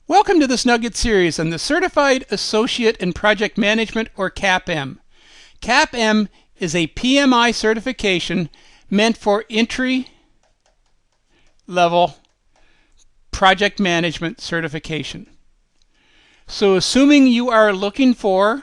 Welcome to this Nugget series on the Certified Associate in Project Management, or CAPM. CAPM is a PMI certification meant for entry-level project management certification. So assuming you are looking for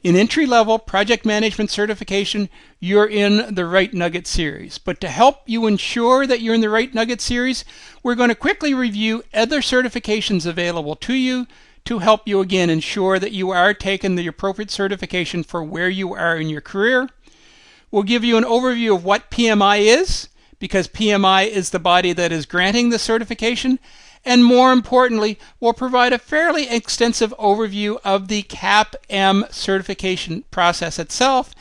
an entry-level project management certification, you're in the right Nugget series. But to help you ensure that you're in the right Nugget series, we're going to quickly review other certifications available to you to help you again ensure that you are taking the appropriate certification for where you are in your career. We'll give you an overview of what PMI is, because PMI is the body that is granting the certification. And more importantly, we'll provide a fairly extensive overview of the CAPM certification process itself.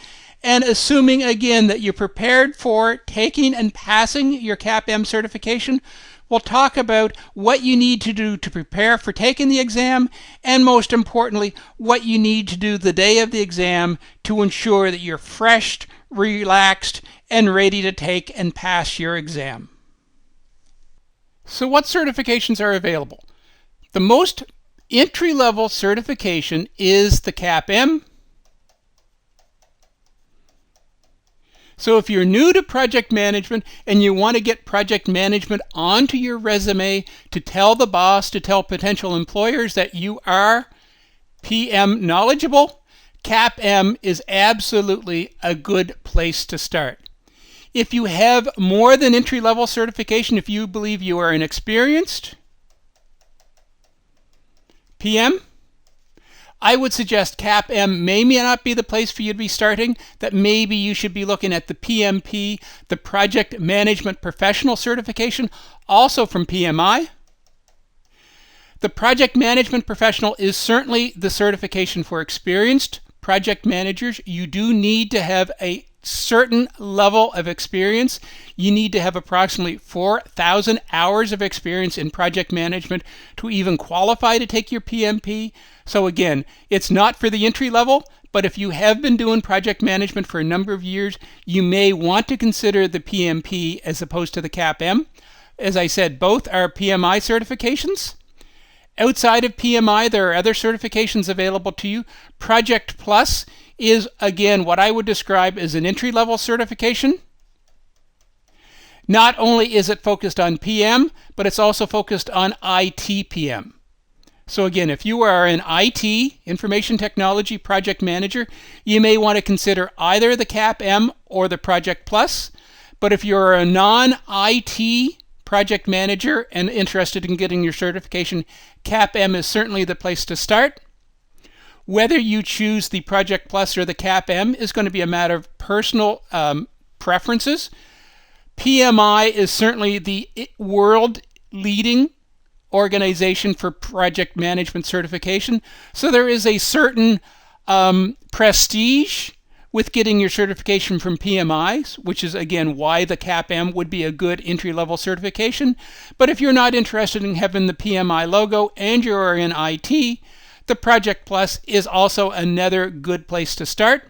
And assuming again that you're prepared for taking and passing your CAPM certification, we'll talk about what you need to do to prepare for taking the exam, and most importantly, what you need to do the day of the exam to ensure that you're fresh, relaxed, and ready to take and pass your exam. So what certifications are available? The most entry-level certification is the CAPM. So if you're new to project management and you want to get project management onto your resume to tell the boss, to tell potential employers that you are PM knowledgeable, CAPM is absolutely a good place to start. If you have more than entry-level certification, if you believe you are an experienced PM, I would suggest CAPM may not be the place for you to be starting, that maybe you should be looking at the PMP, the Project Management Professional certification, also from PMI. The Project Management Professional is certainly the certification for experienced project managers. You do need to have a certain level of experience. You need to have approximately 4,000 hours of experience in project management to even qualify to take your PMP. So again, it's not for the entry level, but if you have been doing project management for a number of years, you may want to consider the PMP as opposed to the CAPM. As I said, both are PMI certifications. Outside of PMI, there are other certifications available to you. Project Plus is, again, what I would describe as an entry-level certification. Not only is it focused on PM, but it's also focused on ITPM. So again, if you are an IT, Information Technology Project Manager, you may want to consider either the CAPM or the Project Plus. But if you're a non-IT project manager and interested in getting your certification, CAPM is certainly the place to start. Whether you choose the Project Plus or the CAPM is going to be a matter of personal preferences. PMI is certainly the world-leading organization for project management certification. So there is a certain prestige with getting your certification from PMI, which is again why the CAPM would be a good entry-level certification. But if you're not interested in having the PMI logo and you're in IT, the Project Plus is also another good place to start.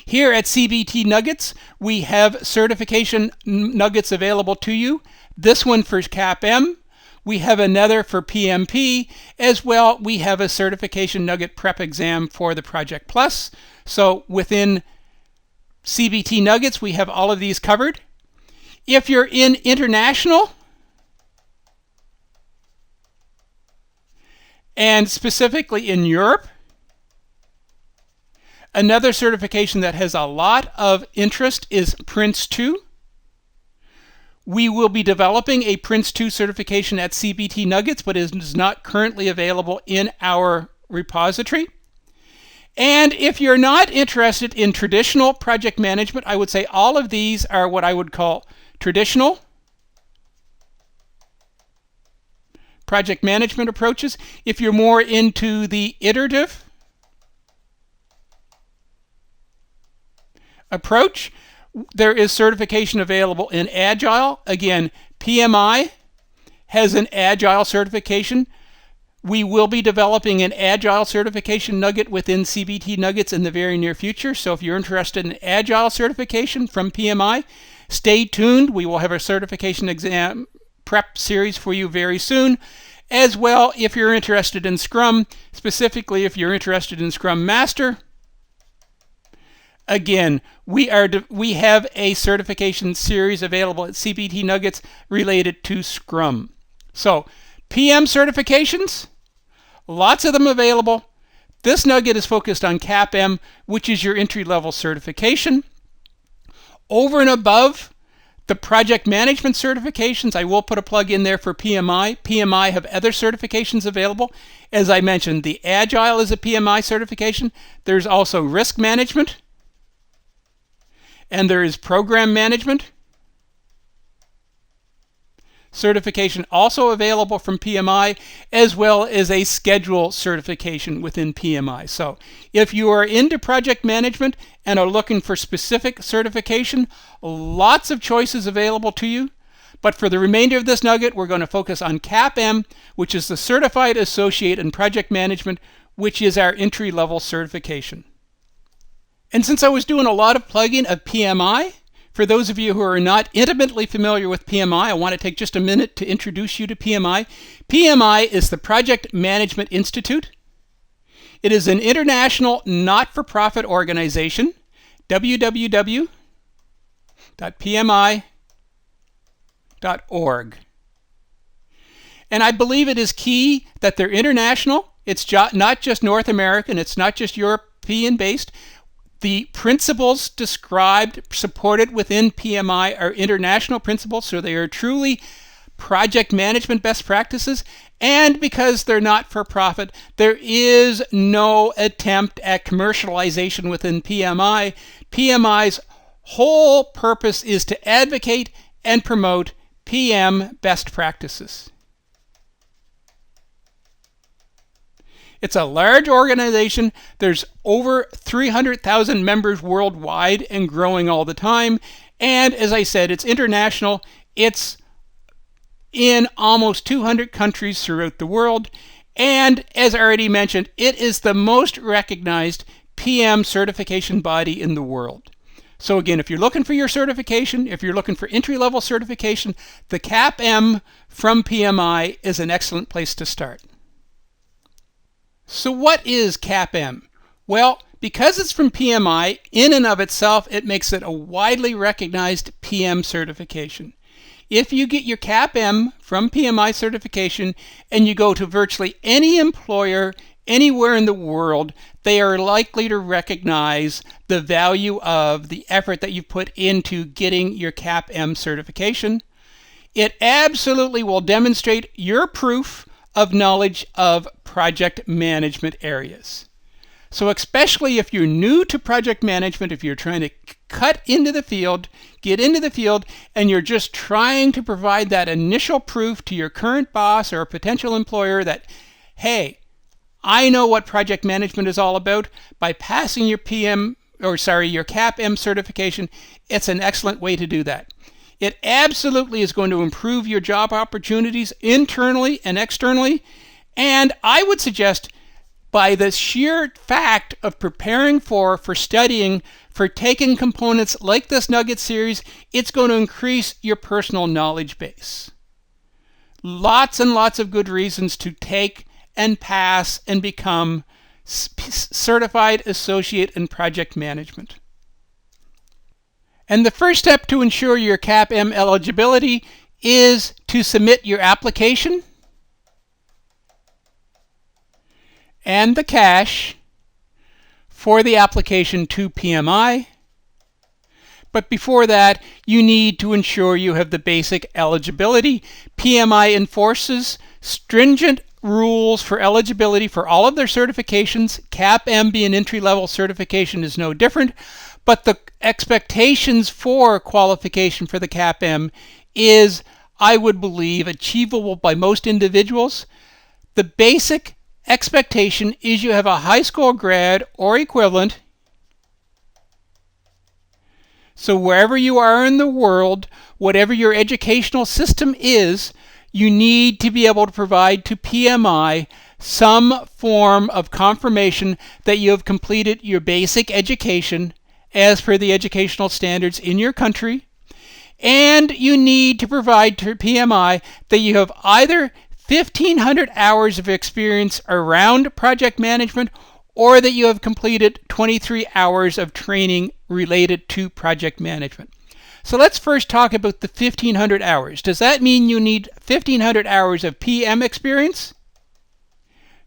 Here at CBT Nuggets, we have certification nuggets available to you. This one for CAPM. We have another for PMP. As well, we have a certification nugget prep exam for the Project Plus. So within CBT Nuggets, we have all of these covered. If you're in international, and specifically in Europe, another certification that has a lot of interest is Prince 2. We will be developing a Prince 2 certification at CBT Nuggets, but it is not currently available in our repository. And if you're not interested in traditional project management, I would say all of these are what I would call traditional project management approaches. If you're more into the iterative approach, there is certification available in Agile. Again, PMI has an Agile certification. We will be developing an Agile certification nugget within CBT Nuggets in the very near future. So if you're interested in Agile certification from PMI, Stay tuned. We will have a certification exam prep series for you very soon. As well, if you're interested in Scrum, specifically if you're interested in Scrum Master, again, we have a certification series available at CPT Nuggets related to Scrum. So, PM certifications, lots of them available. This nugget is focused on CAPM, which is your entry-level certification. Over and above the project management certifications, I will put a plug in there for PMI. PMI have other certifications available. As I mentioned, the Agile is a PMI certification. There's also risk management, and there is program management certification also available from PMI, as well as a schedule certification within PMI. So if you are into project management and are looking for specific certification, lots of choices available to you. But for the remainder of this nugget, we're going to focus on CAPM, which is the Certified Associate in Project Management, which is our entry-level certification. And since I was doing a lot of plugging of PMI, for those of you who are not intimately familiar with PMI, I want to take just a minute to introduce you to PMI. PMI is the Project Management Institute. It is an international not-for-profit organization, www.pmi.org. And I believe it is key that they're international. It's not just North American, it's not just European-based. The principles described, supported within PMI are international principles, so they are truly project management best practices. And because they're not for profit, there is no attempt at commercialization within PMI. PMI's whole purpose is to advocate and promote PM best practices. It's a large organization. There's over 300,000 members worldwide and growing all the time. And as I said, it's international. It's in almost 200 countries throughout the world. And as I already mentioned, it is the most recognized PM certification body in the world. So again, if you're looking for your certification, if you're looking for entry-level certification, the CAPM from PMI is an excellent place to start. So what is CAPM? Well, because it's from PMI, in and of itself, it makes it a widely recognized PM certification. If you get your CAPM from PMI certification and you go to virtually any employer anywhere in the world, they are likely to recognize the value of the effort that you've put into getting your CAPM certification. It absolutely will demonstrate your proof of knowledge of project management areas. So especially if you're new to project management, if you're trying to cut into the field, get into the field, and you're just trying to provide that initial proof to your current boss or a potential employer that, hey, I know what project management is all about, by passing your your CAPM certification, it's an excellent way to do that. It absolutely is going to improve your job opportunities internally and externally. And I would suggest by the sheer fact of preparing for studying, for taking components like this Nugget series, it's going to increase your personal knowledge base. Lots and lots of good reasons to take and pass and become Certified Associate in Project Management. And the first step to ensure your CAPM eligibility is to submit your application and the cash for the application to PMI. But before that, you need to ensure you have the basic eligibility. PMI enforces stringent rules for eligibility for all of their certifications. CAPM being entry-level certification is no different. But the expectations for qualification for the CAPM is, I would believe, achievable by most individuals. The basic expectation is you have a high school grad or equivalent. So wherever you are in the world, whatever your educational system is, you need to be able to provide to PMI some form of confirmation that you have completed your basic education as per the educational standards in your country. and you need to provide to PMI that you have either 1,500 hours of experience around project management or that you have completed 23 hours of training related to project management. So let's first talk about the 1,500 hours. Does that mean you need 1,500 hours of PM experience?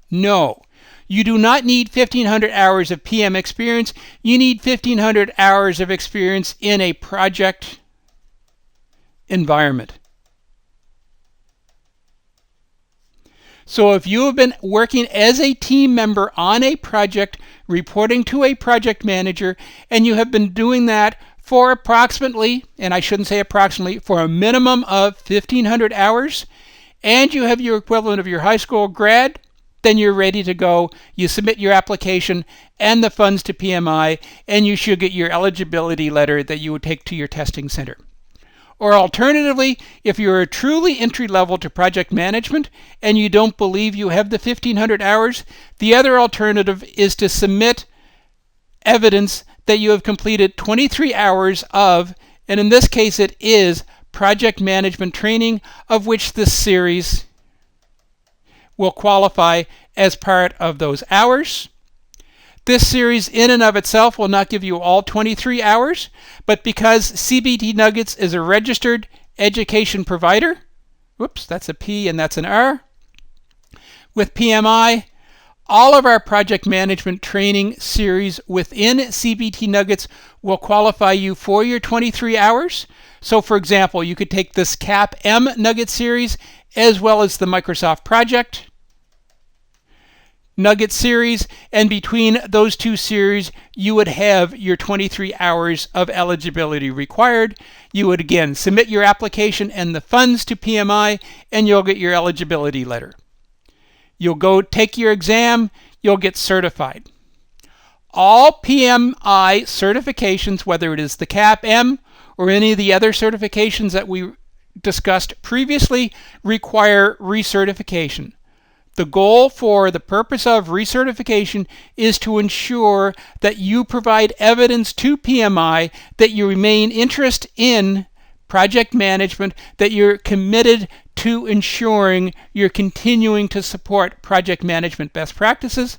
No. You do not need 1,500 hours of PM experience. You need 1,500 hours of experience in a project environment. So if you have been working as a team member on a project, reporting to a project manager, and you have been doing that for approximately, and I shouldn't say approximately, for a minimum of 1,500 hours, and you have your equivalent of your high school grad, then you're ready to go. You submit your application and the funds to PMI, and you should get your eligibility letter that you would take to your testing center. Or alternatively, if you're a truly entry level to project management and you don't believe you have the 1,500 hours, the other alternative is to submit evidence that you have completed 23 hours of, and in this case it is project management training, of which this series will qualify as part of those hours. This series in and of itself will not give you all 23 hours, but because CBT Nuggets is a registered education provider, whoops, that's a P and that's an R, with PMI, all of our project management training series within CBT Nuggets will qualify you for your 23 hours. So for example, you could take this CAPM Nugget series as well as the Microsoft Project Nugget series, and between those two series you would have your 23 hours of eligibility required. You would again submit your application and the funds to PMI, and you'll get your eligibility letter. You'll go take your exam, you'll get certified. All PMI certifications, whether it is the CAPM or any of the other certifications that we discussed previously, require recertification. The goal for the purpose of recertification is to ensure that you provide evidence to PMI that you remain interested in project management, that you're committed to ensuring you're continuing to support project management best practices.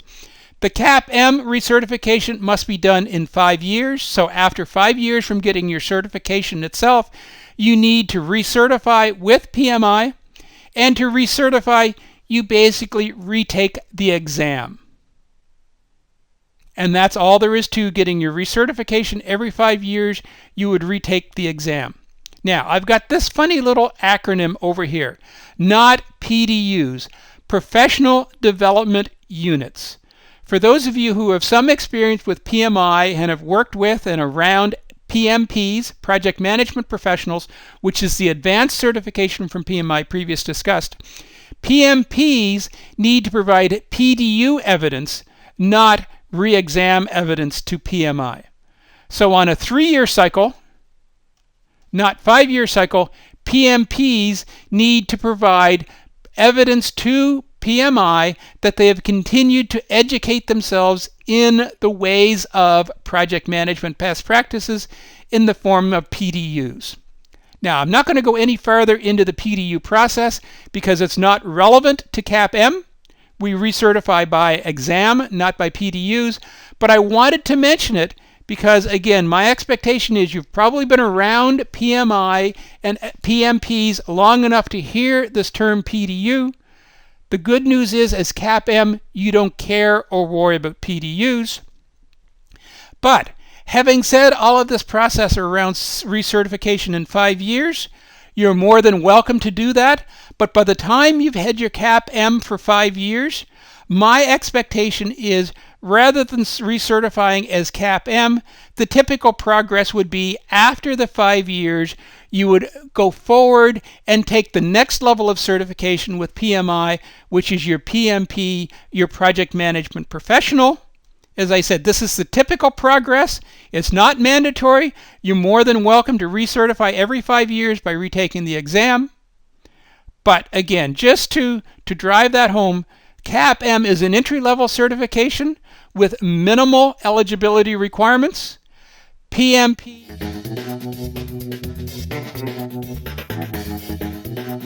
The CAPM recertification must be done in 5 years. So after 5 years from getting your certification itself, you need to recertify with PMI, and to recertify you basically retake the exam. And that's all there is to getting your recertification. Every 5 years you would retake the exam. Now I've got this funny little acronym over here, not PDUs, Professional Development Units. For those of you who have some experience with PMI and have worked with and around PMPs, Project Management Professionals, which is the advanced certification from PMI previously discussed, PMPs need to provide PDU evidence, not re-exam evidence to PMI. So on a 3-year cycle, not 5-year cycle, PMPs need to provide evidence to PMI that they have continued to educate themselves in the ways of project management best practices in the form of PDUs. Now, I'm not going to go any further into the PDU process because it's not relevant to CAPM. We recertify by exam, not by PDUs, but I wanted to mention it because, again, my expectation is you've probably been around PMI and PMPs long enough to hear this term PDU. The good news is, as CAPM, you don't care or worry about PDUs. But having said all of this process around recertification in 5 years, you're more than welcome to do that. But by the time you've had your CAPM for 5 years, my expectation is rather than recertifying as CAPM, the typical progress would be after the 5 years, you would go forward and take the next level of certification with PMI, which is your PMP, your Project Management Professional. As I said, this is the typical progress. It's not mandatory. You're more than welcome to recertify every 5 years by retaking the exam. But again, just to drive that home, CAPM is an entry-level certification with minimal eligibility requirements. PMP